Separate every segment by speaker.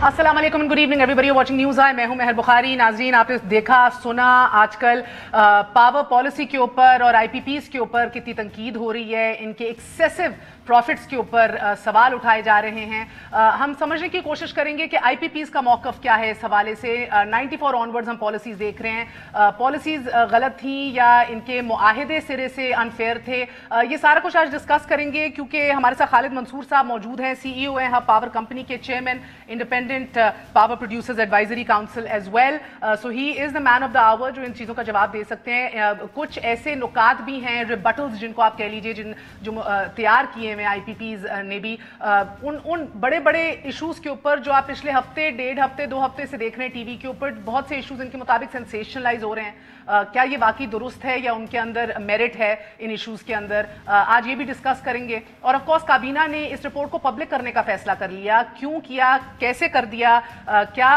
Speaker 1: अस्सलाम वालेकुम, good evening everybody watching news I. मैं हूं महर बुखारी। नाजरीन, आपने देखा सुना आजकल पावर पॉलिसी के ऊपर और आईपीपीज के ऊपर कितनी तनकीद हो रही है, इनके एक्सेसिव प्रॉफिट्स के ऊपर सवाल उठाए जा रहे हैं। हम समझने की कोशिश करेंगे कि आईपीपीज का मौकफ क्या है इस हवाले से। 94 ऑनवर्ड्स हम पॉलिसीज देख रहे हैं, पॉलिसीज गलत थी या इनके मुआहदे सिरे से अनफेयर थे, ये सारा कुछ आज डिस्कस करेंगे क्योंकि हमारे साथ खालिद मंसूर साहब मौजूद हैं, CEO हैं हब पावर कंपनी के, chairman independent power producers advisory council as well. So he is the man of the hour जो इन चीज़ों का जवाब दे सकते हैं। कुछ ऐसे नुकात भी हैं, रिबटल्स जिनको आप कह लीजिए, जो तैयार किए हुए आईपीपीज ने भी, उन बड़े बड़े इश्यूज के ऊपर जो आप पिछले हफ्ते, डेढ़ हफ्ते, 2 हफ्ते से देख रहे हैं टीवी के ऊपर, बहुत से इश्यूज इनके मुताबिक सेंसेशनलाइज हो रहे हैं। क्या ये वाकई दुरुस्त है या उनके अंदर मेरिट है इन इश्यूज के अंदर, आज ये भी डिस्कस करेंगे। और ऑफ कोर्स काबीना ने इस रिपोर्ट को पब्लिक करने का फैसला कर लिया, क्यों किया, कैसे कर दिया, क्या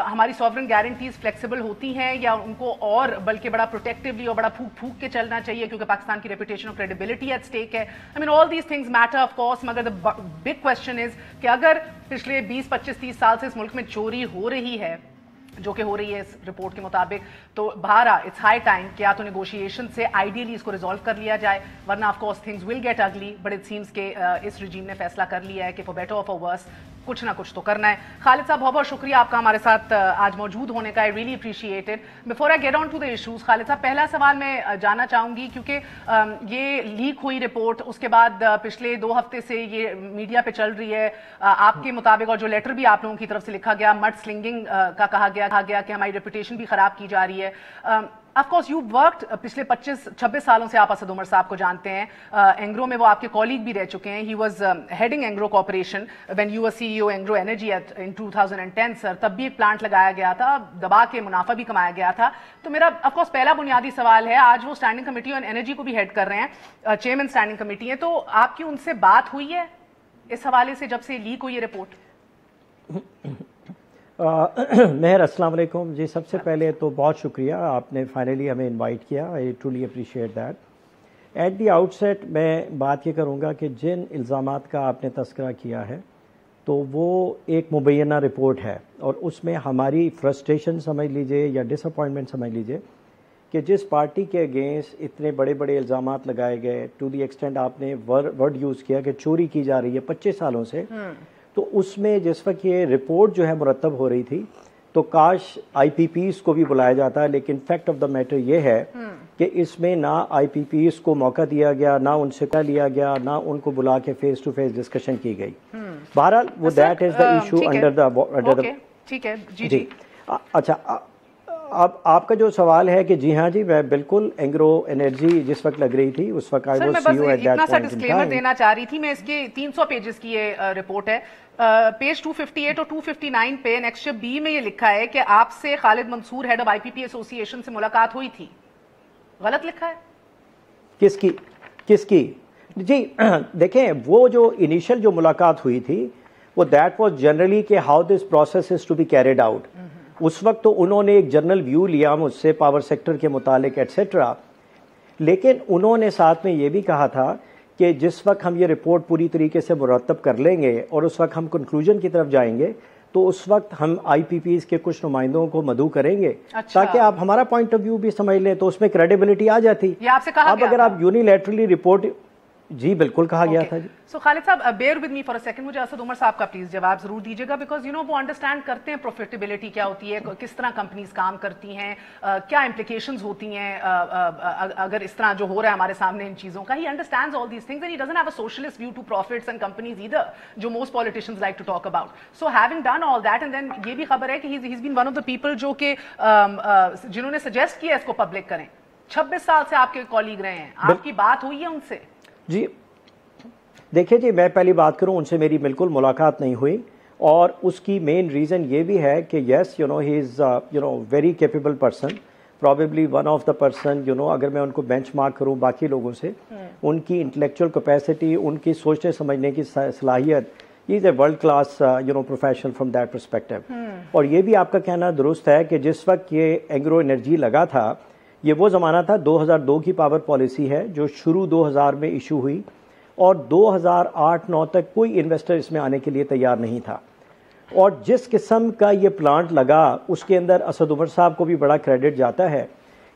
Speaker 1: हमारी सॉवरेन गारंटीज फ्लेक्सिबल होती हैं या उनको और बल्कि बड़ा प्रोटेक्टिवली और बड़ा फूक फूक के चलना चाहिए क्योंकि पाकिस्तान की रेपुटेशन और क्रेडिबिलिटी एट स्टेक है। I mean all these things matter of course, मगर द बिग क्वेश्चन इज कि अगर पिछले 20, 25, 30 साल से इस मुल्क में चोरी हो रही है, जो कि हो रही है इस रिपोर्ट के मुताबिक, तो बहरा इट्स हाई टाइम कि या तो नेगोशिएशन से आइडियली इसको रिजॉल्व कर लिया जाए, वरना of course things will get अगली। बट इट सीम्स के इस रिजीम ने फैसला कर लिया है कि फॉर बेटर और फॉर वर्स कुछ ना कुछ तो करना है। खालिद साहब, बहुत बहुत शुक्रिया आपका हमारे साथ आज मौजूद होने का, I really appreciate it. Before I get on to the issues, Khalid sahab, पहला सवाल मैं जानना चाहूंगी क्योंकि ये लीक हुई रिपोर्ट, उसके बाद पिछले 2 हफ्ते से ये मीडिया पे चल रही है, आपके मुताबिक, और जो लेटर भी आप लोगों की तरफ से लिखा गया, मड स्लिंगिंग का कहा गया कि हमारी रेपुटेशन भी खराब की जा रही है। ऑफ कोर्स यू वर्कड, पिछले 25-26 सालों से आप असद उमर साहब को जानते हैं, एंग्रो में वो आपके कॉलीग भी रह चुके हैं। He was heading Engro corporation when you were CEO Engro energy in 2010 sir, तब भी एक प्लांट लगाया गया था, दबा के मुनाफा भी कमाया गया था। तो मेरा ऑफ कोर्स पहला बुनियादी सवाल है, आज वो स्टैंडिंग कमेटी ऑन एनर्जी को भी हेड कर रहे हैं, चेयरमैन स्टैंडिंग कमेटी है, तो आपकी उनसे बात हुई है इस हवाले से जब से लीक हुई है रिपोर्ट?
Speaker 2: मेहर, अस्सलाम वालेकुम जी। सबसे पहले तो बहुत शुक्रिया, आपने फाइनली हमें इनवाइट किया, I truly appreciate that. At the outset मैं बात ये करूँगा कि जिन इल्ज़ामात का आपने तस्करा किया है तो वो एक मुबैना रिपोर्ट है और उसमें हमारी फ्रस्ट्रेशन समझ लीजिए या डिसअपॉइंटमेंट समझ लीजिए कि जिस पार्टी के अगेंस्ट इतने बड़े बड़े इल्ज़ामात लगाए गए, टू दी एक्सटेंट आपने वर्ड यूज़ किया कि चोरी की जा रही है 25 सालों से, तो उसमें जिस वक्त ये रिपोर्ट जो है मुरतब हो रही थी तो काश आईपीपीज को भी बुलाया जाता है, लेकिन फैक्ट ऑफ द मैटर ये है कि इसमें ना आईपीपीज को मौका दिया गया, ना उनसे क्या लिया गया, ना उनको बुला के फेस टू फेस डिस्कशन की गई। बहरहाल वो that is the issue under the
Speaker 1: ठीक है जी।
Speaker 2: अच्छा, अब आपका जो सवाल है कि जी हाँ जी, मैं बिल्कुल एंग्रो एनर्जी जिस वक्त लग रही थी उस वक्त I was CEO at that point in time.
Speaker 1: देना चाह रही थी मैं, इसके 300 पेजेस की ये रिपोर्ट है, पेज 258 और 259 पे नेक्स्ट बी में ये लिखा है कि आपसे Khalid Mansoor head of IPP association से मुलाकात हुई थी। गलत लिखा है?
Speaker 2: किसकी जी? देखें, वो जो इनिशियल जो मुलाकात हुई थी वो दैट वाज जनरली कि how this process is to be carried out. उस वक्त तो उन्होंने एक जनरल व्यू लिया मुझसे पावर सेक्टर के मुतालिक एटसेट्रा, लेकिन उन्होंने साथ में ये भी कहा था कि जिस वक्त हम ये रिपोर्ट पूरी तरीके से मुरतब कर लेंगे और उस वक्त हम कंक्लूजन की तरफ जाएंगे तो उस वक्त हम आईपीपीज के कुछ नुमाइंदों को मदऊ करेंगे। अच्छा। ताकि आप हमारा पॉइंट ऑफ व्यू भी समझ लें, तो उसमें क्रेडिबिलिटी आ जाती।
Speaker 1: आपसे कहा
Speaker 2: अब अगर आप यूनिलैटरली रिपोर्ट, जी बिल्कुल कहा गया था जी।
Speaker 1: So Khalid sahab, bear with me for a second, मुझे असद उमर साहब का प्लीज जवाब जरूर दीजिएगा, बिकॉज वो अंडरस्टैंड करते हैं प्रॉफिटेबिलिटी क्या होती है, किस तरह कंपनीज काम करती हैं, क्या इंप्लीकेशंस होती हैं अगर इस तरह जो हो रहा है हमारे सामने इन चीजों का। He understands all these things and he doesn't have a socialist view to profits and companies either, जो most politicians like to talk about. So having done all that and then ये भी खबर है कि he is been one of the people जो कि जिन्होंने suggest किया इसको पब्लिक करें। 26 साल से आपके कॉलीग रहे हैं, आपकी बात हुई है उनसे?
Speaker 2: जी देखिए जी, मैं पहली बात करूं, उनसे मेरी बिल्कुल मुलाकात नहीं हुई और उसकी मेन रीज़न ये भी है कि yes he is very capable person, probably one of the person अगर मैं उनको बेंचमार्क करूं बाकी लोगों से, उनकी इंटेलेक्चुअल कैपेसिटी, उनकी सोचने समझने की सलाहियत, he is a world class professional from that perspective. और ये भी आपका कहना दुरुस्त है कि जिस वक्त ये एंग्रो एनर्जी लगा था, ये वो ज़माना था, 2002 की पावर पॉलिसी है जो शुरू 2000 में इशू हुई और 2008-9 तक कोई इन्वेस्टर इसमें आने के लिए तैयार नहीं था। और जिस किस्म का ये प्लांट लगा उसके अंदर असद उमर साहब को भी बड़ा क्रेडिट जाता है,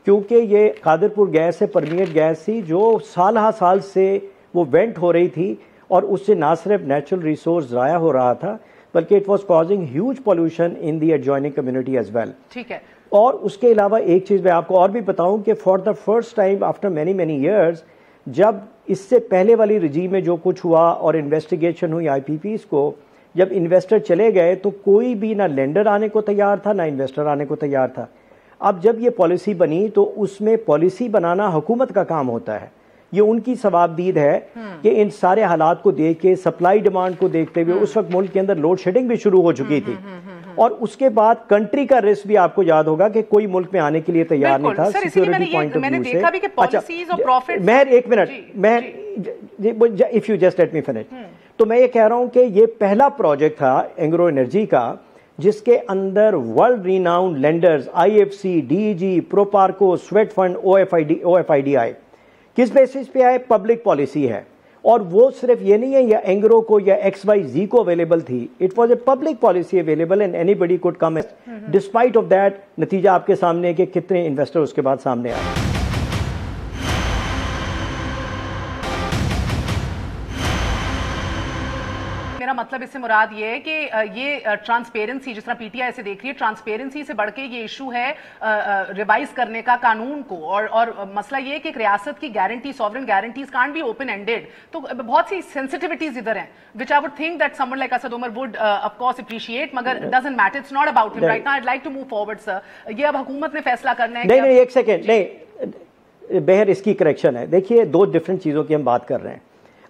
Speaker 2: क्योंकि ये कादरपुर गैस है, परमिएट गैस थी जो साल से वो वेंट हो रही थी और उससे ना सिर्फ नेचुरल रिसोर्स ज़ाया हो रहा था बल्कि it was causing huge pollution in the adjoining community as well.
Speaker 1: ठीक है।
Speaker 2: और उसके अलावा एक चीज़ मैं आपको और भी बताऊं कि for the first time after many many years, जब इससे पहले वाली रिजीम में जो कुछ हुआ और इन्वेस्टिगेशन हुई IPPs को, जब इन्वेस्टर चले गए तो कोई भी ना लेंडर आने को तैयार था ना इन्वेस्टर आने को तैयार था। अब जब ये पॉलिसी बनी तो उसमें पॉलिसी बनाना हुकूमत का काम होता है। ये उनकी सवाबदीद है कि इन सारे हालात को देख के, सप्लाई डिमांड को देखते हुए, उस वक्त मुल्क के अंदर लोड शेडिंग भी शुरू हो चुकी थी और उसके बाद कंट्री का रिस्क भी आपको याद होगा कि कोई मुल्क में आने के लिए तैयार नहीं था सिक्योरिटी पॉइंट ऑफ व्यू से। मैं एक मिनट, मैं if you just let me finish, तो मैं ये कह रहा हूं कि ये पहला प्रोजेक्ट था एंग्रो एनर्जी का जिसके अंदर world renowned lenders IFC, DEG, Proparco, Swedfund, OFIDI किस बेसिस पे आए? पब्लिक पॉलिसी है। और वो सिर्फ ये नहीं है या एंग्रो को या XYZ को अवेलेबल थी, it was a public policy available and anybody could come. Despite of that नतीजा आपके सामने है कि कितने इन्वेस्टर उसके बाद सामने आए।
Speaker 1: मेरा मतलब इससे मुराद ये है कि ये ट्रांसपेरेंसी, जिस तरह PTI से देख रही है, ट्रांसपेरेंसी से बढ़ के ये इशू है रिवाइज करने का कानून को। और मसला ये है कि एक रियासत की guarantee, sovereign guarantees can't be open ended. तो बहुत सी सेंसिटिविटीज इधर हैं which I would think that someone like Asad Umar would of course appreciate, मगर doesn't matter, it's not about him right now. I would like to move forward sir. ये अब हुकूमत ने फैसला करना है।
Speaker 2: नहीं, एक सेकेंड, नहीं बहर, इसकी करेक्शन है। देखिए, दो डिफरेंट चीज़ों की हम बात कर रहे हैं।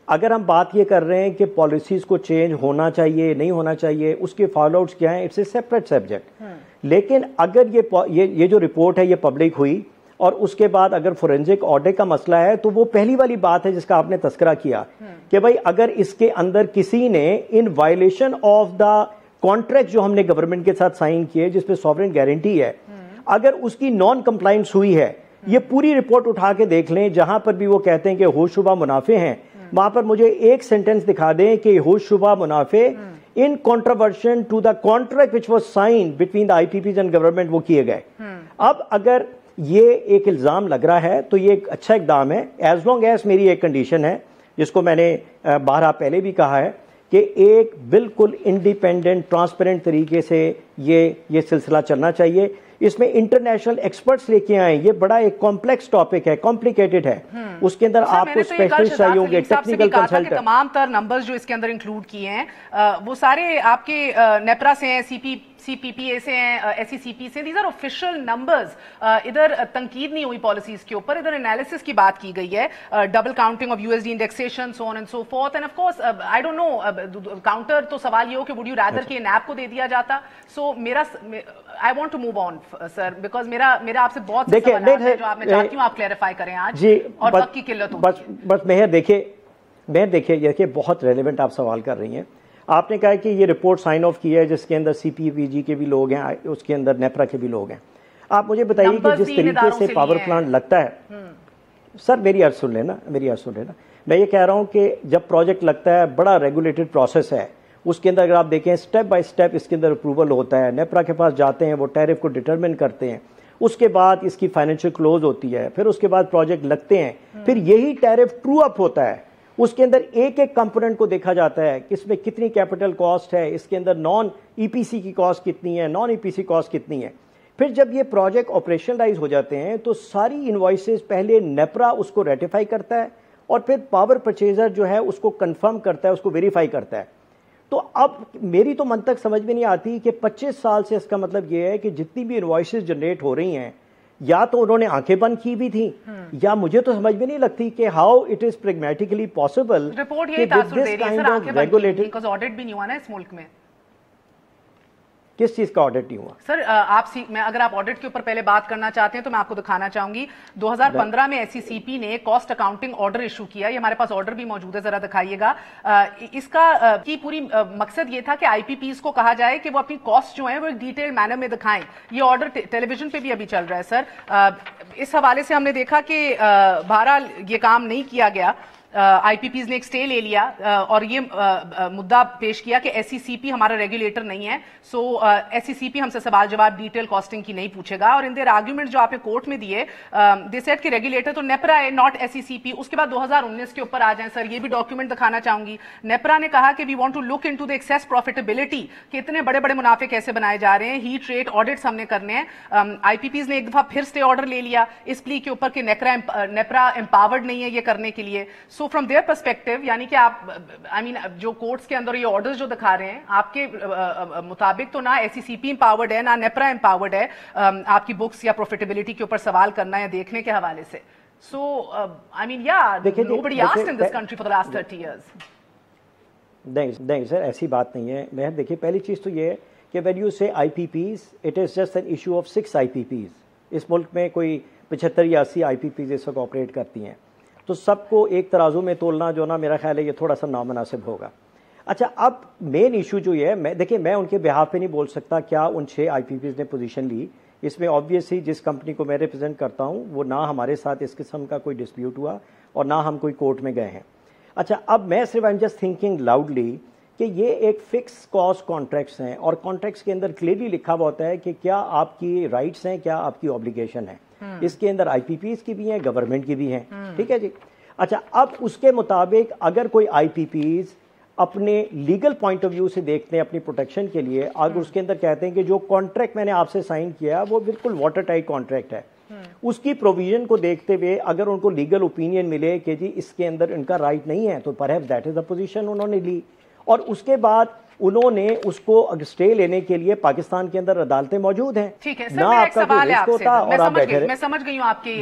Speaker 2: अगर हम बात ये कर रहे हैं कि पॉलिसीज़ को चेंज होना चाहिए नहीं होना चाहिए, उसके फॉलोआउट्स क्या हैं, इट्स ए सेपरेट सब्जेक्ट। लेकिन अगर ये जो रिपोर्ट है ये पब्लिक हुई और उसके बाद अगर फोरेंसिक ऑडिट का मसला है तो वो पहली वाली बात है जिसका आपने तस्करा किया कि भाई अगर इसके अंदर किसी ने in violation of the contract जो हमने गवर्नमेंट के साथ साइन किए जिसपे सॉवरेन गारंटी है, अगर उसकी नॉन कंप्लायंस हुई है, ये पूरी रिपोर्ट उठा के देख लें। जहां पर भी वो कहते हैं कि होशरुबा मुनाफे हैं, वहां पर मुझे एक सेंटेंस दिखा दें कि होशरुबा मुनाफे in contravention to the contract which was signed between the IPPs and government वो किए गए। अब अगर ये एक इल्जाम लग रहा है तो ये एक अच्छा इकदाम है, एज लॉन्ग एज मेरी एक कंडीशन है जिसको मैंने बारहा पहले भी कहा है कि एक बिल्कुल इंडिपेंडेंट ट्रांसपेरेंट तरीके से ये सिलसिला चलना चाहिए। इसमें इंटरनेशनल एक्सपर्ट्स लेके आए, ये बड़ा एक कॉम्प्लेक्स टॉपिक है, कॉम्प्लिकेटेड है, उसके अंदर आपको स्पेशलिस्ट चाहिए होंगे, टेक्निकल कंसल्टेंट।
Speaker 1: तमाम तर नंबर्स जो इसके अंदर इंक्लूड किए हैं वो सारे आपके नेपरा से हैं, CPPA से हैं, SECP से। These are official numbers. इधर तंकीद नहीं हुई पॉलिसीज के ऊपर, इधर एनालिसिस की बात की गई है। Double counting of USD indexation, so on and so forth. And of course I don't know, counter तो सवाल ये हो कि वुड यू रादर कि नैप को दे दिया जाता। सो मेरा I want to move on sir, because मेरा आपसे बहुत से सवाल हैं जो आप, मैं चाहती हूं आप क्लैरिफाई करें आज जी, और वक्त की किल्लत होगी।
Speaker 2: बस मेहर देखिए बहुत रेलेवेंट आप सवाल कर रही हैं। आपने कहा कि ये रिपोर्ट साइन ऑफ की है जिसके अंदर CPPG के भी लोग हैं, उसके अंदर नेपरा के भी लोग हैं। आप मुझे बताइए कि जिस तरीके से पावर प्लांट लगता है, सर मेरी अर्ज सुन लेना। मैं ये कह रहा हूं कि जब प्रोजेक्ट लगता है बड़ा रेगुलेटेड प्रोसेस है, उसके अंदर अगर आप देखें स्टेप बाय स्टेप इसके अंदर अप्रूवल होता है, नेपरा के पास जाते हैं, वो टैरिफ को डिटरमिन करते हैं, उसके बाद इसकी फाइनेंशियल क्लोज होती है, फिर उसके बाद प्रोजेक्ट लगते हैं, फिर यही टैरिफ ट्रू अप होता है। उसके अंदर एक एक कंपोनेंट को देखा जाता है कि इसमें कितनी कैपिटल कॉस्ट है, इसके अंदर नॉन EPC की कॉस्ट कितनी है, नॉन EPC कॉस्ट कितनी है। फिर जब ये प्रोजेक्ट ऑपरेशनलाइज हो जाते हैं तो सारी इनवॉइसेस पहले नेपरा उसको रेटिफाई करता है और फिर पावर परचेजर जो है उसको कंफर्म करता है, उसको वेरीफाई करता है। तो अब मेरी तो मंतक समझ में नहीं आती कि 25 साल से इसका मतलब ये है कि जितनी भी इनवॉइसेस जनरेट हो रही हैं या तो उन्होंने आंखें बंद की भी थी या मुझे तो समझ में नहीं लगती कि how it is pragmatically possible.
Speaker 1: Report यही तासुर दे रही है सर, आंखें बंद की, बिकॉज़ ऑडिट भी नहीं हुआ ना इस मुल्क में।
Speaker 2: किस चीज का ऑडिट नहीं हुआ
Speaker 1: सर? मैं अगर आप ऑडिट के ऊपर पहले बात करना चाहते हैं तो मैं आपको दिखाना चाहूंगी 2015 में SECP ने कॉस्ट अकाउंटिंग ऑर्डर इशू किया। ये हमारे पास ऑर्डर भी मौजूद है, जरा दिखाइएगा। इसका की पूरी मकसद ये था कि IPPs को कहा जाए कि वो अपनी कॉस्ट जो है वो एक डिटेल्ड मैनर में दिखाएं। ये ऑर्डर टेलीविजन पे भी अभी चल रहा है सर। इस हवाले से हमने देखा कि बहरहाल ये काम नहीं किया गया। आईपीपीज ने एक स्टे ले लिया और ये मुद्दा पेश किया कि एसईसीपी हमारा रेगुलेटर नहीं है, सो एसईसीपी हमसे सवाल जवाब डिटेल कॉस्टिंग की नहीं पूछेगा। और इन देयर आर्ग्यूमेंट जो आपने कोर्ट में दिए, दे सेड कि रेगुलेटर तो नेपरा है, नॉट एसईसीपी। उसके बाद 2019 के ऊपर आ जाएं सर, ये भी डॉक्यूमेंट दिखाना चाहूंगी। नेपरा ने कहा कि we want to look into the excess profitability, कि इतने बड़े बड़े मुनाफे कैसे बनाए जा रहे हैं, हीट रेट ऑडिट्स हमने करने हैं। आईपीपीज ने एक दफा फिर स्टे ऑर्डर ले लिया इस प्ली के ऊपर कि नेपरा एम्पावर्ड नहीं है ये करने के लिए। सो फ्रॉम देयर पर्सपेक्टिव, यानी कि आप जो कोर्ट्स के अंदर ये ऑर्डर्स जो दिखा रहे हैं आपके मुताबिक, तो ना एसईसीपी एम्पावर्ड है ना नेपरा एम्पावर्ड है आपकी बुक्स या प्रॉफिटेबिलिटी के ऊपर सवाल करना या देखने के हवाले से। सो nobody asked in this country for the last 30 years.
Speaker 2: नहीं सर, ऐसी बात नहीं है। मैं देखिए, पहली चीज़ तो ये है कि व्हेन यू से IPPs, it is just an issue of 6 IPPs. इस मुल्क में कोई 75 या 80 आईपीपीज इस वक्त ऑपरेट करती हैं, तो सबको एक तराजू में तोलना जो ना, मेरा ख्याल है ये थोड़ा सा नामुनासिब होगा। अच्छा, अब मेन इशू जो ये है, देखिए मैं उनके बिहाफ पे नहीं बोल सकता क्या उन 6 आईपीपीज ने पोजीशन ली। इसमें ऑब्वियसली जिस कंपनी को मैं रिप्रेजेंट करता हूँ वो ना हमारे साथ इस किस्म का कोई डिस्प्यूट हुआ और ना हम कोई कोर्ट में गए हैं। अच्छा, अब मैं सिर्फ आई एम जस्ट थिंकिंग लाउडली कि ये एक फिक्स कॉस्ट कॉन्ट्रैक्ट्स हैं और कॉन्ट्रैक्ट्स के अंदर क्लियरली लिखा हुआ होता है कि क्या आपकी राइट्स हैं, क्या आपकी ऑब्लिगेशन है। इसके अंदर आईपीपीज की भी हैं, गवर्नमेंट की भी हैं, ठीक है जी। अच्छा, अब उसके मुताबिक अगर कोई आईपीपीज अपने लीगल पॉइंट ऑफ व्यू से देखते हैं अपनी प्रोटेक्शन के लिए, अगर उसके अंदर कहते हैं कि जो कॉन्ट्रैक्ट मैंने आपसे साइन किया वो बिल्कुल वाटर टाइट कॉन्ट्रैक्ट है, उसकी प्रोविजन को देखते हुए अगर उनको लीगल ओपिनियन मिले कि जी इसके अंदर इनका राइट नहीं है, तो perhaps that is the position उन्होंने ली। और उसके बाद उन्होंने उसको स्टे लेने के लिए पाकिस्तान के अंदर अदालतें मौजूद हैं।
Speaker 1: ठीक है सर, मेरा एक सवाल है आपसे। मैं समझ गई हूँ आपकी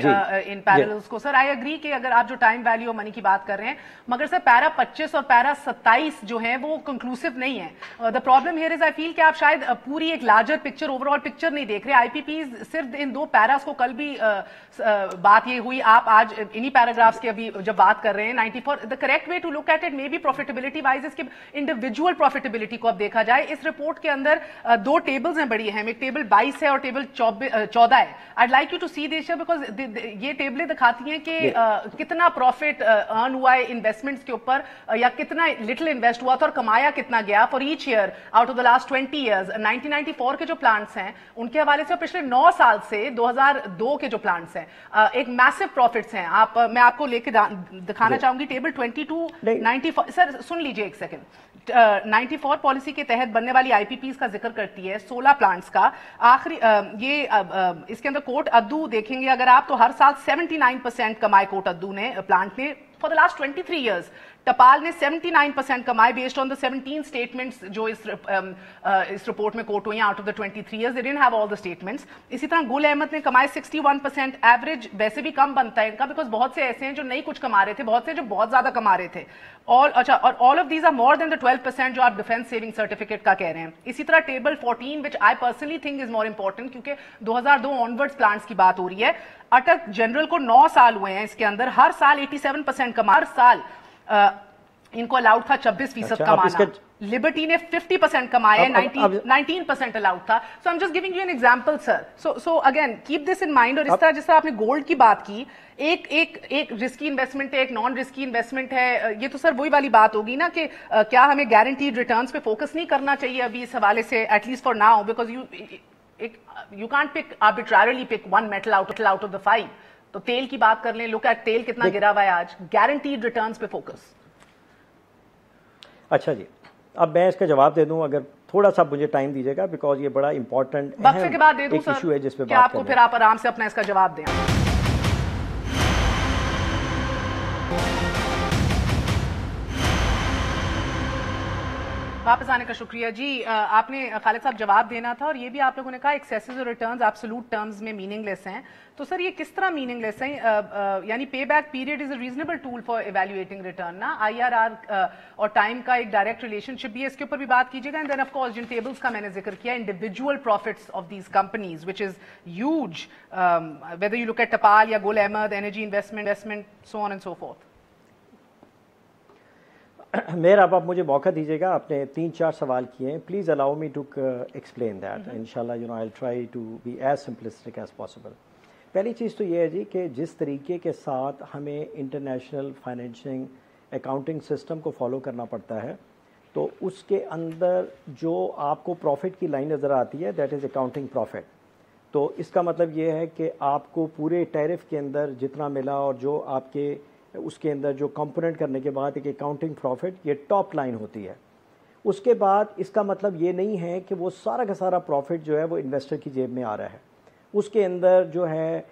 Speaker 1: इन पैरेलल्स को सर। आई एग्री कि अगर आप जो टाइम वैल्यू और मनी की बात कर रहे हैं, मगर सर पैरा 25 और पैरा 27 जो है वो कंक्लूसिव नहीं है। The problem here is I feel कि आप शायद पूरी एक लार्जर पिक्चर, ओवरऑल पिक्चर नहीं देख रहे। आईपीपीज सिर्फ इन 2 पैरास को, कल भी बात ये हुई, आप आज इन्हीं पैराग्राफ्स की अभी जब बात कर रहे हैं 94, the correct way to look at it may be profitability wise, इसके इंडिविजुअल प्रॉफिटेबिलिटी को अब देखा जाए। इस रिपोर्ट के अंदर 2 टेबल्स हैं बड़ी अहम, एक टेबल 22 है और टेबल 14 है। I like you to see this because ये टेबलें दिखाती हैं कि कितना प्रॉफिट अर्न हुआ है इन्वेस्टमेंट्स के ऊपर, या कितना लिटिल इन्वेस्ट हुआ था और कमाया कितना गया for each year out of the last 20 years. 1994 के जो प्लांट्स हैं उनके हवाले से पिछले 9 साल से 2002 के जो प्लांट्स हैं एक मैसिव प्रॉफिट्स हैं। मैं आपको लेके दिखाना चाहूंगी टेबल 22 94। सर सुन लीजिए एक सेकेंड। 94 पॉलिसी के तहत बनने वाली आईपीपीज का जिक्र करती है 16 प्लांट्स का। आखिरी इसके अंदर कोट अद्दू देखेंगे अगर आप, तो हर साल 79% कमाए कोट अद्दू ने, प्लांट ने, फॉर द लास्ट 23 ईयर्स। टपाल ने 79% कमाए बेस्ड ऑन द 17 स्टेटमेंट्स जो इस रिपोर्ट में कोट हुई out of the 23 years. They didn't have all the statements. इसी तरह गुल अहमद ने कमाए 61%। एवरेज वैसे भी कम बनता है इनका, बिकॉज बहुत से ऐसे हैं जो नहीं कुछ कमा रहे थे, बहुत से जो बहुत ज्यादा कमा रहे थे। और all of these are more than the 12% जो आप डिफेंस सेविंग सर्टिफिकेट का कह रहे हैं। इसी तरह table 14 which I personally think is more important, क्योंकि 2002 ऑनवर्ड्स प्लांट्स की बात हो रही है। अटक जनरल को 9 साल हुए हैं, इसके अंदर हर साल 87% कमा, हर साल इनको अलाउड था 26% कमाना। लिबर्टी ने 50% कमाए, 19% अलाउड था। So I am just giving you an example sir. So again keep this in mind. और इस तरह जिस तरह आपने गोल्ड की बात की, एक रिस्की इन्वेस्टमेंट है, एक नॉन रिस्की इन्वेस्टमेंट है। ये तो सर वही वाली बात होगी ना कि क्या हमें गारंटीड रिटर्न्स पे फोकस नहीं करना चाहिए अभी इस हवाले से, at least for now, because you can't pick arbitrarily pick one metal out of the 5। तो तेल की बात कर लें, लुक एट तेल कितना गिरा हुआ है आज। गारंटीड रिटर्न्स पे फोकस।
Speaker 2: अच्छा जी, अब मैं इसका जवाब दे दूं, अगर थोड़ा सा मुझे टाइम दीजिएगा, बिकॉज ये बड़ा इंपॉर्टेंट
Speaker 1: वक्फे के बाद दे दूं सर,
Speaker 2: इशू है जिसपे
Speaker 1: बात आपको फिर आप आराम से अपना इसका जवाब दें। वापस आने का शुक्रिया जी। आपने खालिद साहब जवाब देना था, और ये भी आप लोगों ने कहा एक्सेसिव रिटर्न्स एब्सोल्यूट टर्म्स में मीनिंगलेस हैं। तो सर ये किस तरह मीनिंगलेस हैं? यानी पे back period is a reasonable tool for evaluating return ना। आईआरआर और टाइम का एक डायरेक्ट रिलेशनशिप भी है, इसके ऊपर भी बात कीजिएगा। एंड देन ऑफ कोर्स जिन टेबल्स का मैंने जिक्र किया, individual profits of these companies which is huge, whether you look at Tapal या Gul Ahmad, energy investment, so on and so forth.
Speaker 2: मेरा अब आप मुझे मौका दीजिएगा, आपने 3-4 सवाल किए हैं, please allow me to explain that. इंशाल्लाह you know I will try to be as simplistic as possible. पहली चीज़ तो ये है जी कि जिस तरीके के साथ हमें इंटरनेशनल फाइनेंशिंग अकाउंटिंग सिस्टम को फॉलो करना पड़ता है, तो उसके अंदर जो आपको प्रॉफिट की लाइन नज़र आती है दैट इज़ अकाउंटिंग प्रॉफिट। तो इसका मतलब ये है कि आपको पूरे टैरिफ के अंदर जितना मिला और जो आपके उसके अंदर जो कंपोनेंट करने के बाद एक अकाउंटिंग प्रॉफिट, ये टॉप लाइन होती है। उसके बाद इसका मतलब ये नहीं है कि वो सारा का सारा प्रॉफिट जो है वो इन्वेस्टर की जेब में आ रहा है। उसके अंदर जो है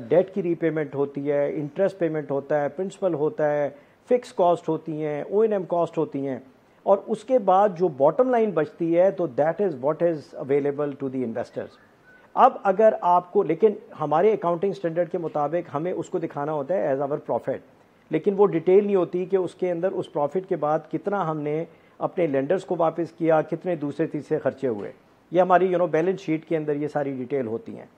Speaker 2: डेट की रीपेमेंट होती है, इंटरेस्ट पेमेंट होता है, प्रिंसिपल होता है, फिक्स कॉस्ट होती हैं, O&M कॉस्ट होती हैं, और उसके बाद जो बॉटम लाइन बचती है तो that is what is available to the investors. अब अगर आपको, लेकिन हमारे अकाउंटिंग स्टैंडर्ड के मुताबिक हमें उसको दिखाना होता है एज आवर प्रॉफिट, लेकिन वो डिटेल नहीं होती कि उसके अंदर उस प्रॉफिट के बाद कितना हमने अपने लेंडर्स को वापस किया, कितने दूसरे तीसरे खर्चे हुए। ये हमारी बैलेंस शीट के अंदर ये सारी डिटेल होती हैं।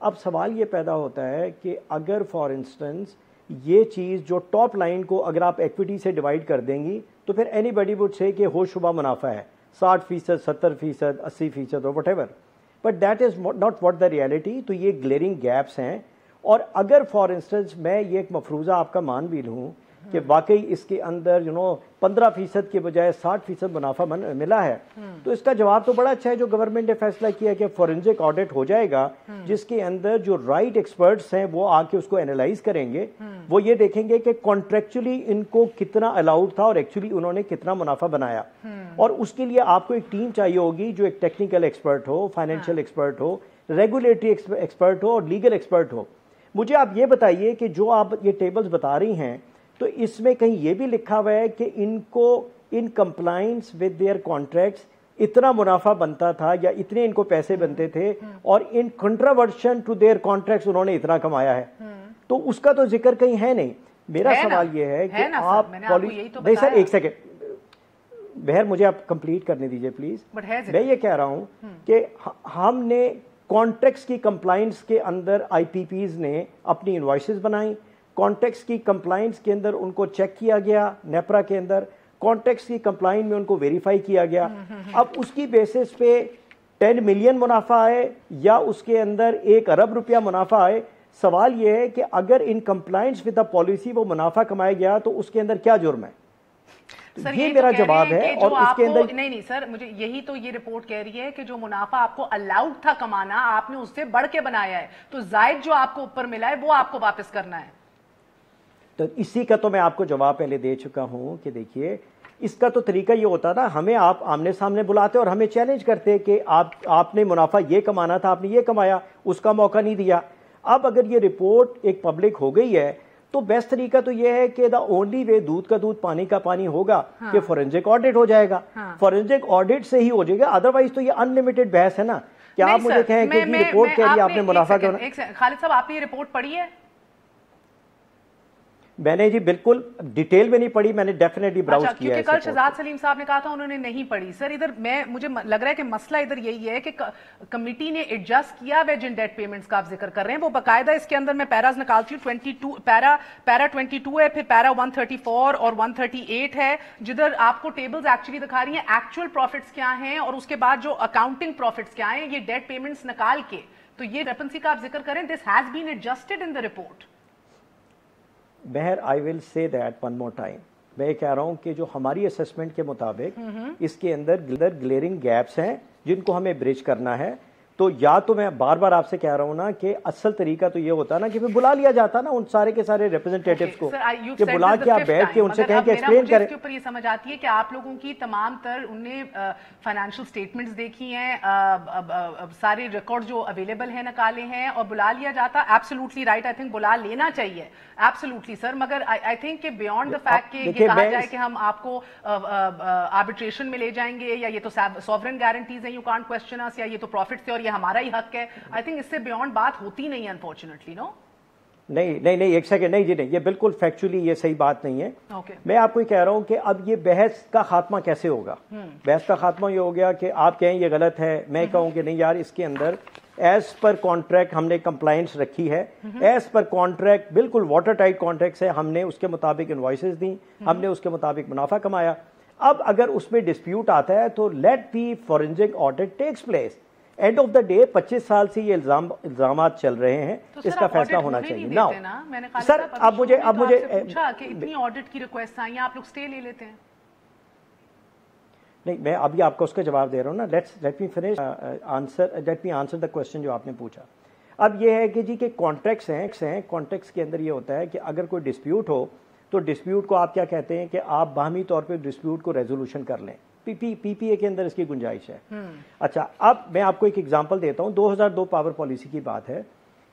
Speaker 2: अब सवाल ये पैदा होता है कि अगर फॉर इंस्टेंस ये चीज़ जो टॉप लाइन को अगर आप इक्विटी से डिवाइड कर देंगी तो फिर एनीबडी वुड से कि होशुबा मुनाफा है 60%, 70%, 80% और what ever, but that is not what the reality. तो ये ग्लेरिंग गैप्स हैं। और अगर फॉर इंस्टेंस मैं ये एक मफरूज़ा आपका मान भी लूँ कि वाकई इसके अंदर 15% के बजाय 60% मुनाफा मिला है, तो इसका जवाब तो बड़ा अच्छा है जो गवर्नमेंट ने फैसला किया कि फॉरेंसिक ऑडिट हो जाएगा, जिसके अंदर जो राइट एक्सपर्ट्स हैं वो आके उसको एनालाइज करेंगे। वो ये देखेंगे कि कॉन्ट्रेक्चुअली इनको कितना अलाउड था और एक्चुअली उन्होंने कितना मुनाफा बनाया। और उसके लिए आपको एक टीम चाहिए होगी जो एक टेक्निकल एक्सपर्ट हो, फाइनेंशियल एक्सपर्ट हो, रेगुलेटरी एक्सपर्ट हो और लीगल एक्सपर्ट हो। मुझे आप ये बताइए कि जो आप ये टेबल्स बता रही हैं, तो इसमें कहीं ये भी लिखा हुआ है कि इनको in compliance with their contracts इतना मुनाफा बनता था या इतने इनको पैसे बनते थे और इन कंट्रावर्शन टू देयर कॉन्ट्रैक्ट्स उन्होंने इतना कमाया है? तो उसका तो जिक्र कहीं है नहीं। मेरा सवाल ये है कि आप नहीं सर, एक सेकेंड बहर, मुझे आप कंप्लीट करने दीजिए प्लीज। मैं ये कह रहा हूं कि हमने कॉन्ट्रैक्ट्स की कंप्लायंस के अंदर IPPs ने अपनी इनवॉइसेस बनाई, कॉन्ट्रैक्ट्स की कंप्लायंस के अंदर उनको चेक किया गया, नेपरा के अंदर कॉन्ट्रैक्ट्स की कंप्लायंस में उनको वेरीफाई किया गया। अब उसकी बेसिस पे 10 मिलियन मुनाफा आए या उसके अंदर 1 अरब रुपया मुनाफा आए, सवाल यह है कि अगर in compliance with the policy वो मुनाफा कमाया गया तो उसके अंदर क्या जुर्म है?
Speaker 1: सर,
Speaker 2: ये मेरा जवाब है। और उसके अंदर
Speaker 1: नहीं सर, मुझे यही तो ये रिपोर्ट कह रही है कि जो मुनाफा आपको अलाउड था कमाना, आपने उससे बढ़ के बनाया है, तो जायद जो आपको ऊपर मिला है वो आपको वापस करना है।
Speaker 2: तो इसी का तो मैं आपको जवाब पहले दे चुका हूं कि देखिए, इसका तो तरीका ये होता ना, हमें आप आमने सामने बुलाते और हमें चैलेंज करते कि आपने मुनाफा ये कमाना था, आपने ये कमाया, उसका मौका नहीं दिया। अब अगर ये रिपोर्ट एक पब्लिक हो गई है तो बेस्ट तरीका तो ये है कि द ओनली वे दूध का दूध पानी का पानी होगा कि फॉरेंसिक ऑडिट हो जाएगा। फॉरेंसिक ऑडिट से ही हो जाएगा, अदरवाइज तो ये अनलिमिटेड बहस है ना। क्या आप मुझे कहें कि रिपोर्ट कह रही है आपने मुनाफा क्यों?
Speaker 1: खालिद साहब, आपने ये रिपोर्ट पढ़ी है?
Speaker 2: मैंने जी बिल्कुल डिटेल में नहीं पढ़ी, मैंने डेफिनेटली ब्राउज किया है।
Speaker 1: क्योंकि कल शहजाद सलीम साहब ने कहा था उन्होंने नहीं पढ़ी। सर, इधर मुझे लग रहा है कि मसला इधर यही है कि कमिटी ने एडजस्ट किया वे जिन डेट पेमेंट्स का आप जिक्र कर रहे हैं वो बकायदा इसके अंदर मैं पैराज निकालती हूँ, 22 पैरा 22 है, फिर पैरा 134 और 138 है, जिधर आपको टेबल्स एक्चुअली दिखा रही हैं एक्चुअल प्रॉफिट्स क्या हैं और उसके बाद जो अकाउंटिंग प्रॉफिट्स क्या हैं, ये डेट पेमेंट्स निकाल के। तो ये रेफरेंसी का आप जिक्र करें, this has been adjusted in the report.
Speaker 2: बहर, I will say that one more time. मैं कह रहा हूं कि जो हमारी असेसमेंट के मुताबिक इसके अंदर ग्लेरिंग गैप्स हैं जिनको हमें ब्रिज करना है। तो या तो मैं बार बार आपसे कह रहा हूं ना कि असल तरीका तो ये होता ना कि फिर बुला लिया जाता ना उन सारे के सारे रिप्रेजेंटेटिव्स को, कि बुला के आप बैठ के उनसे कहें कि एक्सप्लेन करें।
Speaker 1: इसके ऊपर ये समझ आती है कि आप लोगों की तमाम तर उनने फाइनेंशियल स्टेटमेंट्स देखी हैं, सारे रिकॉर्ड जो अवेलेबल हैं निकाले हैं और बुला लिया जाता। एब्सोल्युटली राइट, आई थिंक बुला लेना चाहिए, एब्सोल्युटली सर। मगर आई थिंक कि बियॉन्ड द फैक्ट कि ये कहा जाए कि हम आपको आर्बिट्रेशन में ले जाएंगे या ये तो सॉवरेन गारंटीज हैं, यू कांट क्वेश्चन अस, या ये तो प्रॉफिट थे और ये हमारा ही हक है, आई थिंक इससे बियॉन्ड बात होती नहीं है अनफॉर्चुनेटली। नो,
Speaker 2: नहीं, एक सेकंड, नहीं जी नहीं, ये बिल्कुल फैक्चुअली ये सही बात नहीं है। मैं आपको कह रहा हूं कि अब ये बहस का खात्मा कैसे होगा। बहस का खात्मा ये हो गया कि आप कहें ये गलत है, मैं कहूं कि नहीं यार, इसके अंदर एज पर कॉन्ट्रैक्ट हमने कंप्लायंस रखी है, एज पर कॉन्ट्रैक्ट बिल्कुल वाटर टाइट कॉन्ट्रैक्ट है, हमने उसके मुताबिक इनवॉइसेस दी, हमने उसके मुताबिक मुनाफा कमाया। अब अगर उसमें डिस्प्यूट आता है तो let the forensic audit takes place. End of the day 25 साल से ये इल्जामात चल रहे हैं,
Speaker 1: तो
Speaker 2: इसका फैसला होना चाहिए। नाउ सर अब मुझे
Speaker 1: पूछा कि इतनी ऑडिट की रिक्वेस्ट आई, आप लोग स्टे ले लेते हैं।
Speaker 2: नहीं, मैं अभी आपको उसका जवाब दे रहा हूँ ना। Let me finish answer, let me answer the question जो आपने पूछा। अब ये है कि जी के कॉन्ट्रैक्ट्स हैं, कॉन्ट्रैक्ट्स के अंदर ये होता है कि अगर कोई डिस्प्यूट हो तो डिस्प्यूट को आप क्या कहते हैं कि आप बाहमी तौर पे डिस्प्यूट को रेजोल्यूशन कर लें। पीपीए के अंदर इसकी गुंजाइश है। अच्छा, अब मैं आपको एक एग्जांपल देता हूँ। 2002 पावर पॉलिसी की बात है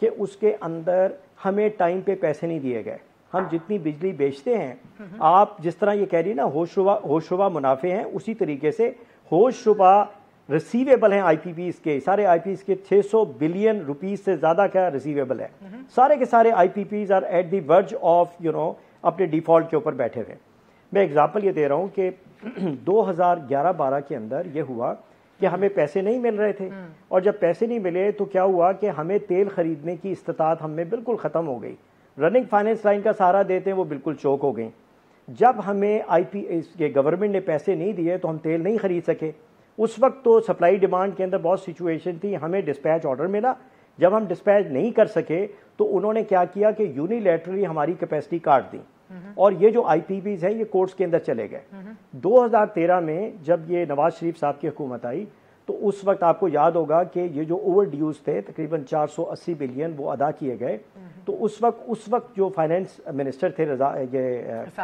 Speaker 2: कि उसके अंदर हमें टाइम पे पैसे नहीं दिए गए। हम जितनी बिजली बेचते हैं, आप जिस तरह ये कह रही है ना होशरुबा मुनाफे हैं, उसी तरीके से होशरुबा रिसीवेबल हैं आईपीपीज के। सारे आईपीपीज के 600 बिलियन रुपीस से ज्यादा क्या रिसीवेबल है। सारे के सारे IPPs are at the verge of अपने डिफॉल्ट के ऊपर बैठे हुए। मैं एग्जांपल ये दे रहा हूं कि 2011-12 के अंदर ये हुआ कि हमें पैसे नहीं मिल रहे थे, और जब पैसे नहीं मिले तो क्या हुआ कि हमें तेल खरीदने की इस्तात हमें बिल्कुल ख़त्म हो गई। रनिंग फाइनेंस लाइन का सहारा देते हैं वो बिल्कुल चौक हो गई। जब हमें के गवर्नमेंट ने पैसे नहीं दिए तो हम तेल नहीं खरीद सके। उस वक्त तो सप्लाई डिमांड के अंदर बहुत सिचुएशन थी। हमें डिस्पैच ऑर्डर मिला, जब हम डिस्पैच नहीं कर सके तो उन्होंने क्या किया कि यूनिलैटरली हमारी कैपेसिटी काट दी, और ये जो आईपीपीज हैं ये कोर्ट्स के अंदर चले गए। 2013 में जब ये नवाज शरीफ साहब की हुकूमत आई तो उस वक्त आपको याद होगा कि ये जो ओवर ड्यूज थे तकरीबन 480 बिलियन वो अदा किए गए। तो उस वक्त जो फाइनेंस मिनिस्टर थे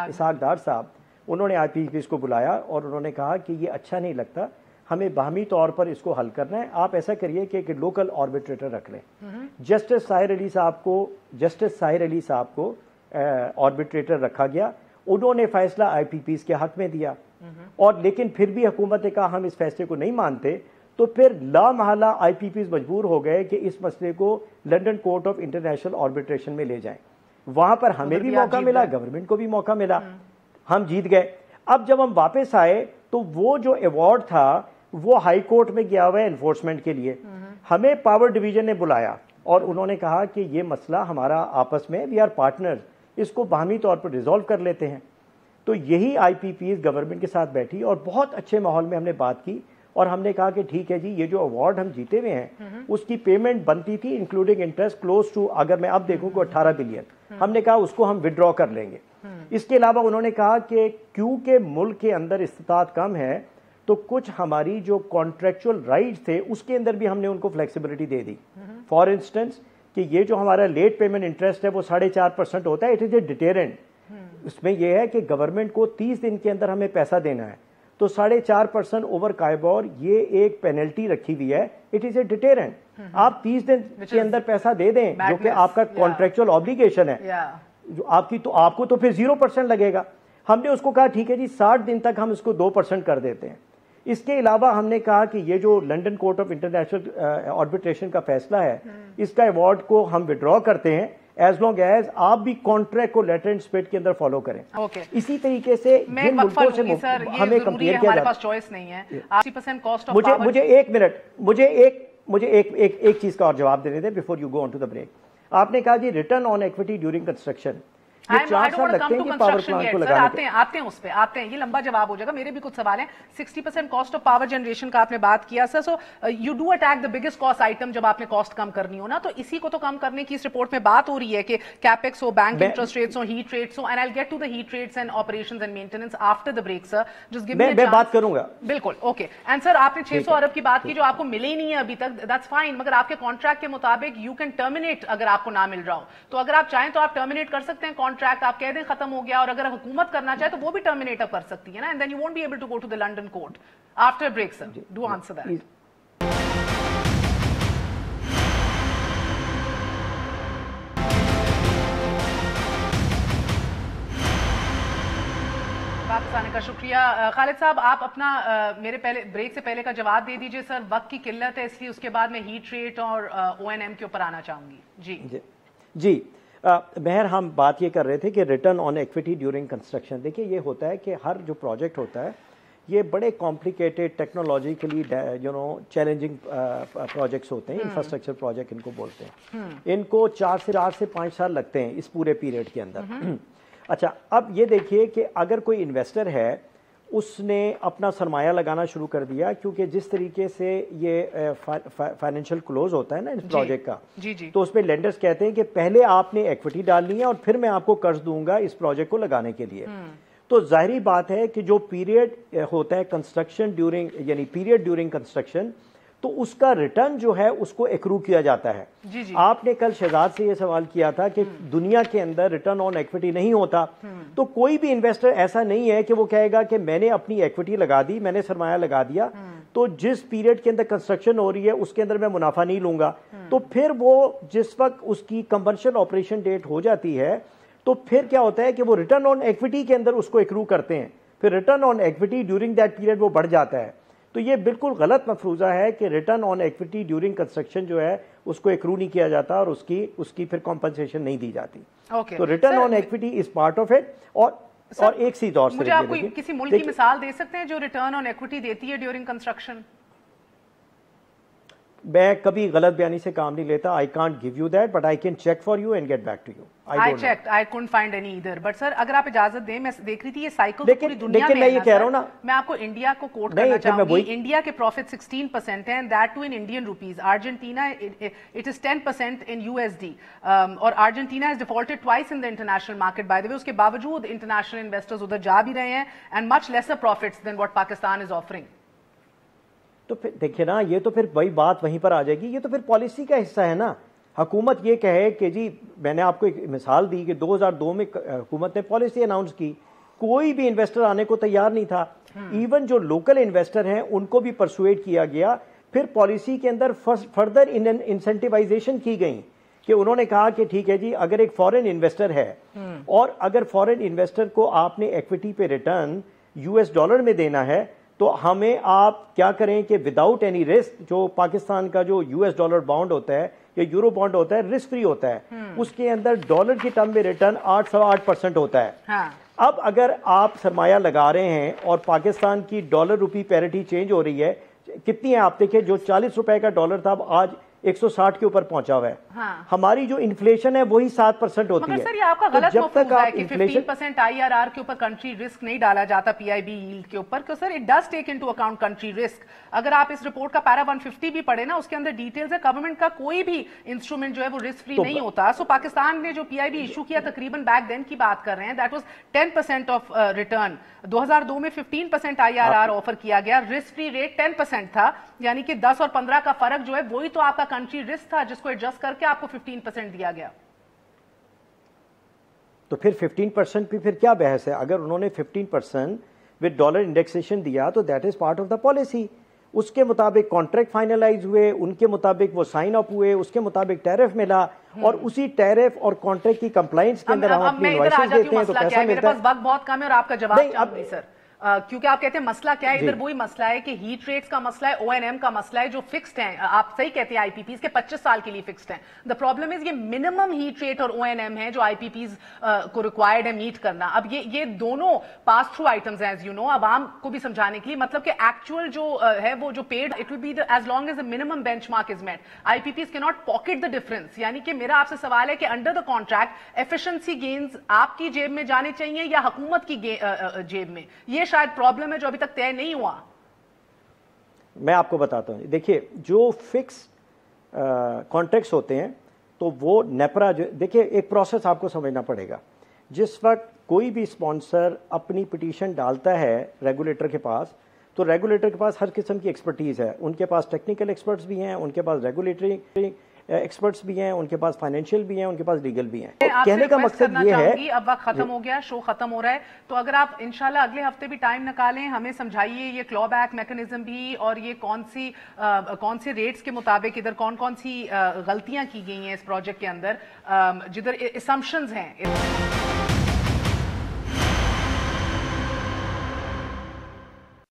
Speaker 2: इसाक डार साहब, उन्होंने आईपीपीज को बुलाया और उन्होंने कहा कि ये अच्छा नहीं लगता, हमें बाहमी तौर पर इसको हल करना है। आप ऐसा करिए कि एक लोकल आर्बिट्रेटर रख लें। जस्टिस साहिर अली साहब को आर्बिट्रेटर रखा गया। उन्होंने फैसला आईपीपीज के हक में दिया, और लेकिन फिर भी हुकूमत ने कहा हम इस फैसले को नहीं मानते। तो फिर लामहला आईपीपीज मजबूर हो गए कि इस मसले को London court of international arbitration में ले जाएं। वहां पर हमें भी मौका मिला, गवर्नमेंट को भी मौका मिला, हम जीत गए। अब जब हम वापस आए तो वो जो अवार्ड था वो हाई कोर्ट में गया हुआ है एनफोर्समेंट के लिए। हमें पावर डिवीजन ने बुलाया और उन्होंने कहा कि ये मसला हमारा आपस में, वी आर पार्टनर्स, इसको बाहमी तौर पर रिजॉल्व कर लेते हैं। तो यही आईपीपीज गवर्नमेंट के साथ बैठी और बहुत अच्छे माहौल में हमने बात की, और हमने कहा कि ठीक है जी, ये जो अवार्ड हम जीते हुए हैं उसकी पेमेंट बनती थी इंक्लूडिंग इंटरेस्ट क्लोज टू, अगर मैं अब देखूं को 18 बिलियन, हमने कहा उसको हम विड्रॉ कर लेंगे। इसके अलावा उन्होंने कहा कि क्योंकि मुल्क के अंदर इस्तात कम है तो कुछ हमारी जो कॉन्ट्रेक्चुअल राइट्स थे उसके अंदर भी हमने उनको flexibility they the. For instance कि ये जो हमारा लेट पेमेंट इंटरेस्ट है वो 4.5% होता है, इट इज ए डिटेरेंट। इसमें यह है कि गवर्नमेंट को 30 दिन के अंदर हमें पैसा देना है, तो 4.5% ओवर काइबोर ये एक पेनल्टी रखी हुई है, इट इज ए डिटेरेंट। आप 30 दिन के अंदर पैसा दे दें जो कि आपका कॉन्ट्रेक्चुअल ऑब्लिगेशन है, जो आपको तो फिर 0% लगेगा। हमने उसको कहा ठीक है जी 60 दिन तक हम इसको 2% कर देते हैं। इसके अलावा हमने कहा कि ये जो London court of international arbitration का फैसला है, इसका अवार्ड को हम विड्रॉ करते हैं एज लॉन्ग एज आप भी कॉन्ट्रैक्ट को लेटर एंड स्पिरिट के अंदर फॉलो करें। इसी तरीके से
Speaker 1: जिन मुल्कों से हमें कंपेयर किया जाता है, चॉइस नहीं है। 80% कॉस्ट ऑफ पावर।
Speaker 2: मुझे एक मिनट, मुझे एक चीज का और जवाब देने दें before you go on to the break. आपने कहा जी return on equity during construction, ये 4 साल लगते हैं कि पावर प्लांट को लगाने
Speaker 1: आते हैं उस पे आते हैं, ये लंबा जवाब हो जाएगा। मेरे भी कुछ सवाल हैं। 60% कॉस्ट ऑफ पावर जनरेशन का आपने बात किया sir, so you do attack the biggest cost item जब आपने कॉस्ट कम करनी हो ना, तो इसी को तो कम करने की इस रिपोर्ट में बात हो रही है कि कैपेक्स हो, बैंक इंटरेस्ट रेट्स हो, हीट रेट्स हो, and I will get to the heat rates and operations and maintenance after the break sir. Just give me a chance,
Speaker 2: मैं बात करूंगा।
Speaker 1: बिल्कुल, ओके। एंड सर आपने 600 अरब की बात की जो आपको मिले ही नहीं है अभी तक, दैट्स फाइन, मगर आपके कॉन्ट्रैक्ट के मुताबिक यू कैन टर्मिनेट अगर आपको ना मिल रहा हो, तो अगर आप चाहें तो आप टर्मिनेट कर सकते हैं कॉन्ट्रैक्ट, आप कह दें खत्म हो गया, और अगर हुकूमत करना चाहे तो वो भी टर्मिनेट कर सकती है ना, and then you won't be able to go to the London court after break sir. Do answer that. वापस आने का शुक्रिया। खालिद साहब आप अपना मेरे पहले ब्रेक से पहले का जवाब दे दीजिए सर। वक्त की किल्लत है इसलिए उसके बाद मैं हीट रेट और ONM के ऊपर आना चाहूंगी। जी
Speaker 2: बहर हम बात ये कर रहे थे कि return on equity during construction. देखिए ये होता है कि हर जो प्रोजेक्ट होता है ये बड़े कॉम्प्लिकेटेड टेक्नोलॉजिकली चैलेंजिंग प्रोजेक्ट्स होते हैं, इंफ्रास्ट्रक्चर प्रोजेक्ट इनको बोलते हैं। इनको 4 से 5 साल लगते हैं इस पूरे पीरियड के अंदर। अच्छा, अब ये देखिए कि अगर कोई इन्वेस्टर है उसने अपना सरमाया लगाना शुरू कर दिया, क्योंकि जिस तरीके से ये फाइनेंशियल क्लोज होता है ना इस प्रोजेक्ट का,
Speaker 1: जी।
Speaker 2: तो उसमें लेंडर्स कहते हैं कि पहले आपने इक्विटी डालनी है और फिर मैं आपको कर्ज दूंगा इस प्रोजेक्ट को लगाने के लिए। तो जाहिर बात है कि जो पीरियड होता है कंस्ट्रक्शन ड्यूरिंग, यानी पीरियड ड्यूरिंग कंस्ट्रक्शन, तो उसका रिटर्न जो है उसको एक्रू किया जाता है।
Speaker 1: जी।
Speaker 2: आपने कल शहजाद से यह सवाल किया था कि दुनिया के अंदर रिटर्न ऑन इक्विटी नहीं होता, तो कोई भी इन्वेस्टर ऐसा नहीं है कि वो कहेगा कि मैंने अपनी इक्विटी लगा दी, मैंने सरमाया लगा दिया, तो जिस पीरियड के अंदर कंस्ट्रक्शन हो रही है उसके अंदर मैं मुनाफा नहीं लूंगा। तो फिर वो जिस वक्त उसकी कमर्शियल ऑपरेशन डेट हो जाती है, तो फिर क्या होता है कि वो रिटर्न ऑन इक्विटी के अंदर उसको एक्रू करते हैं, फिर return on equity during that period वो बढ़ जाता है। तो ये बिल्कुल गलत मफरूजा है कि return on equity during construction जो है उसको एक्रू नहीं किया जाता और उसकी फिर कॉम्पनसेशन नहीं दी जाती। तो return on equity is part of it. और एक चीज और,
Speaker 1: मुझे आप कोई किसी मुल्क की मिसाल दे सकते हैं जो रिटर्न ऑन इक्विटी देती है ड्यूरिंग कंस्ट्रक्शन?
Speaker 2: मैं कभी गलत बयानी से काम नहीं लेता। I can't give you that, but I can check for you and get back to you.
Speaker 1: I checked, I couldn't find any either. But sir अगर आप इजाजत दें, मैं देख रही थी ये साइकिल तो पूरी दुनिया में है।
Speaker 2: मैं ये कह रहा हूं ना,
Speaker 1: मैं आपको इंडिया को कोट करना चाहूंगी। इंडिया के प्रॉफिट 16% हैं, that too in Indian rupees. Argentina it is 10% in USD, और Argentina is defaulted twice in the international market by the way. उसके बावजूद इंटरनेशनल इन्वेस्टर्स उधर जा भी रहे हैं and much lesser profits than what Pakistan is offering.
Speaker 2: तो फिर देखिए ना, ये तो फिर वही बात वहीं पर आ जाएगी। ये तो फिर पॉलिसी का हिस्सा है ना। हुकूमत ये कहे कि जी, मैंने आपको एक मिसाल दी कि 2002 में हुकूमत ने पॉलिसी अनाउंस की, कोई भी इन्वेस्टर आने को तैयार नहीं था। इवन जो लोकल इन्वेस्टर हैं उनको भी परसुएड किया गया। फिर पॉलिसी के अंदर फर्दर इंसेंटिवाइजेशन की गई कि उन्होंने कहा कि ठीक है जी, अगर एक फॉरेन इन्वेस्टर है और अगर फॉरेन इन्वेस्टर को आपने इक्विटी पे रिटर्न यूएस डॉलर में देना है, तो हमें आप क्या करें कि विदाउट एनी रिस्क, जो पाकिस्तान का जो यूएस डॉलर बॉन्ड होता है या यूरो बॉन्ड होता है, रिस्क फ्री होता है, उसके अंदर डॉलर की टर्म में रिटर्न 8.8% होता है।
Speaker 1: हाँ।
Speaker 2: अब अगर आप सरमाया लगा रहे हैं और पाकिस्तान की डॉलर रुपी पैरिटी चेंज हो रही है, कितनी है आप देखिए, जो 40 रुपए का डॉलर था आज 160 के ऊपर पहुंचा हुआ है।
Speaker 1: हाँ।
Speaker 2: हमारी जो इन्फ्लेशन है वही 7% होती है।
Speaker 1: सर ये आपका गलत मफहूम है कि 15% आईआरआर के ऊपर कंट्री रिस्क नहीं डाला जाता पीआईबी यील्ड के ऊपर, क्यों sir it does take into account country risk. अगर आप इस रिपोर्ट का पैरा 150 भी पढ़े ना, उसके अंदर डिटेल्स है गवर्नमेंट का कोई भी इंस्ट्रूमेंट जो है वो रिस्क फ्री नहीं होता। सो पाकिस्तान ने जो पीआईबी इशू किया, तकरीबन बैक देन की बात कर रहे हैं, दैट वाज 10% ऑफ रिटर्न। 2002 में 15% आईआरआर ऑफर किया गया, रिस्क फ्री रेट 10% था, यानी कि 10 और 15 का फर्क जो है वही तो आपका कंट्री रिस्क था, जिसको एडजस्ट करके आपको 15% दिया गया।
Speaker 2: तो फिर 15% भी फिर क्या बहस है? अगर उन्होंने 15% विद डॉलर इंडेक्सेशन दिया तो that is part of the policy. उसके मुताबिक कॉन्ट्रैक्ट फाइनलाइज हुए, उनके मुताबिक वो साइन अप हुए, उसके मुताबिक टैरिफ मिला, और उसी टैरिफ और कॉन्ट्रैक्ट की कंप्लायंस के अंदर हम अपनी इनवॉइसेस देते हैं तो पैसा मिलता है।
Speaker 1: मेरे पास वक्त बहुत कम है और आपका जवाब चाहूंगी सर, क्योंकि आप कहते हैं मसला क्या है, इधर वही मसला है कि हीट रेट्स का मसला है, ओएनएम का मसला है, जो फिक्स्ड हैं। आप सही कहते हैं आईपीपीज के 25 साल के लिए फिक्स्ड हैं। द प्रॉब्लम इज ये मिनिमम हीट रेट और ओएनएम है जो आईपीपीज को रिक्वायर्ड है मीट करना। अब ये दोनों पास थ्रू आइटम्स हैं, एज यू नो। अब आम को भी समझाने के लिए, मतलब कि एक्चुअल जो है वो जो paid, it will be as long as the minimum benchmark is met, IPPs can not pocket the difference. यानी कि मेरा आपसे सवाल है कि under the contract efficiency gains आपकी जेब में जाने चाहिए या हुकूमत की जेब में? ये शायद प्रॉब्लम है जो अभी तक तय नहीं हुआ।
Speaker 2: मैं आपको बताता हूं, देखिए जो फिक्स कॉन्ट्रैक्ट्स होते हैं तो वो नेपरा, जो देखिए एक प्रोसेस आपको समझना पड़ेगा। जिस वक्त कोई भी स्पॉन्सर अपनी पिटीशन डालता है रेगुलेटर के पास, तो रेगुलेटर के पास हर किस्म की एक्सपर्टीज है। उनके पास टेक्निकल एक्सपर्ट्स भी हैं, उनके पास रेगुलेटरी एक्सपर्ट्स भी हैं, उनके पास फाइनेंशियल भी हैं, उनके पास लीगल भी हैं। तो कहने का मकसद ये है,
Speaker 1: अब वक्त खत्म हो गया, शो खत्म हो रहा है, तो अगर आप इंशाल्लाह अगले हफ्ते भी टाइम निकालें, हमें समझाइए ये क्लॉ बैक मैकेनिज्म भी, और ये कौन से रेट्स के मुताबिक इधर कौन कौन सी गलतियां की गई हैं इस प्रोजेक्ट के अंदर, जिधर असम्पशंस हैं।